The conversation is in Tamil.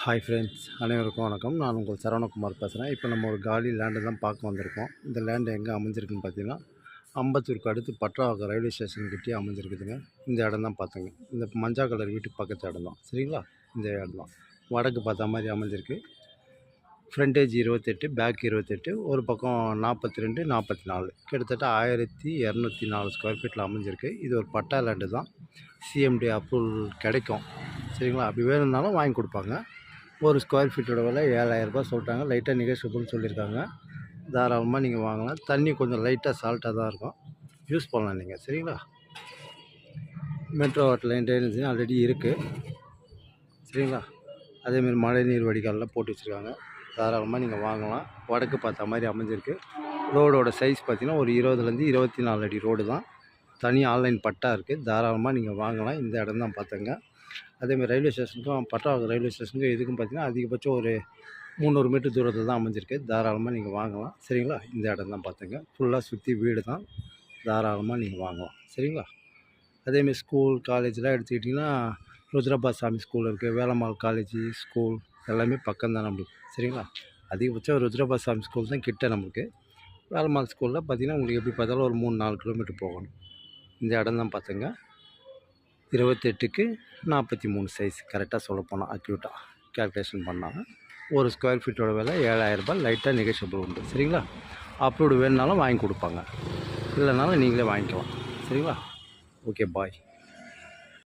ஹாய் ஃப்ரெண்ட்ஸ், அனைவருக்கும் வணக்கம். நான் உங்கள் சரவணகுமார் பேசுகிறேன். இப்போ நம்ம ஒரு காலி லேண்டு தான் பார்க்க வந்திருக்கோம். இந்த லேண்டு எங்கே அமைஞ்சிருக்குன்னு பார்த்தீங்கன்னா, அம்பத்தூருக்கு அடுத்து பட்ராவாக்கம் ரயில்வே ஸ்டேஷன்கிட்டே அமைஞ்சிருக்குதுங்க. இந்த இடம் தான் பார்த்துங்க. இந்த மஞ்சா கலர் வீட்டுக்கு பக்கத்து இடம் தான், சரிங்களா? இந்த இடம் தான் வடக்கு பார்த்த மாதிரி அமைஞ்சிருக்கு. ஃப்ரண்டேஜ் 28, பேக் 28, ஒரு பக்கம் 42, 44, கிட்டத்தட்ட 1204 ஸ்கொயர் ஃபீட்டில் அமைஞ்சிருக்கு. இது ஒரு பட்டா லேண்டு தான். சிஎம்டி அப்ரூவல் கிடைக்கும், சரிங்களா? அப்படி வேணும்னாலும் வாங்கி கொடுப்பாங்க. ஒரு ஸ்கொயர் ஃபீட்டோட விலை 7000 சொல்லிட்டாங்க. லைட்டாக நெகோஷியபிள்னு சொல்லியிருக்காங்க. தாராளமாக நீங்கள் வாங்கலாம். தண்ணி கொஞ்சம் லைட்டாக சால்ட்டாக தான் இருக்கும், யூஸ் பண்ணலாம் நீங்கள், சரிங்களா? Metro water line drainage already இருக்குது, சரிங்களா? அதேமாதிரி மழை நீர் வடிகாலெலாம் போட்டு வச்சுருக்காங்க. தாராளமாக நீங்கள் வாங்கலாம். வடக்கு பார்த்த மாதிரி அமைஞ்சிருக்கு. ரோடோட சைஸ் பார்த்திங்கன்னா ஒரு 20லேருந்து 24 அடி ரோடு தான். தனி ஆன்லைன் பட்டா இருக்குது. தாராளமாக நீங்கள் வாங்கலாம். இந்த இடம் தான் பார்த்துங்க. அதேமாதிரி ரயில்வே ஸ்டேஷனுக்கும் பட்ராவாக்கம் ரயில்வே ஸ்டேஷனுக்கும் இதுக்கும் பார்த்திங்கன்னா அதிகபட்சம் ஒரு 300 மீட்டர் தூரத்தில் தான் அமைஞ்சிருக்கு. தாராளமாக நீங்கள் வாங்கலாம், சரிங்களா? இந்த இடம் தான் பார்த்துங்க. ஃபுல்லாக சுற்றி வீடு தான். தாராளமாக நீங்கள் வாங்கலாம், சரிங்களா? அதேமாதிரி ஸ்கூல் காலேஜெலாம் எடுத்துக்கிட்டிங்கன்னா ருத்ரபா சாமி ஸ்கூல் இருக்குது, வேலம்மாள் காலேஜ் ஸ்கூல் எல்லாமே பக்கம் தான் நம்மளுக்கு, சரிங்களா? அதிகபட்சம் ருத்ரபா சாமி ஸ்கூல் தான் கிட்ட நம்மளுக்கு. வேலம்மாள் ஸ்கூலில் பார்த்திங்கன்னா உங்களுக்கு எப்படி பார்த்தாலும் ஒரு 3-4 கிலோமீட்டர் போகணும். இந்த இடம் தான் பார்த்துங்க. 28க்கு 43 சைஸ், கரெக்டாக சொல்ல போனால் அக்யூட்டாக கேல்குலேஷன் பண்ணாங்க. ஒரு ஸ்கொயர் ஃபீட்டோட விலை 7000, லைட்டாக நெகோஷியபிள் உண்டு, சரிங்களா? அப்ரூவ்டு வேணுனாலும் வாங்கி கொடுப்பாங்க, இல்லைனாலும் நீங்களே வாங்கிக்கலாம், சரிங்களா? ஓகே, பாய்.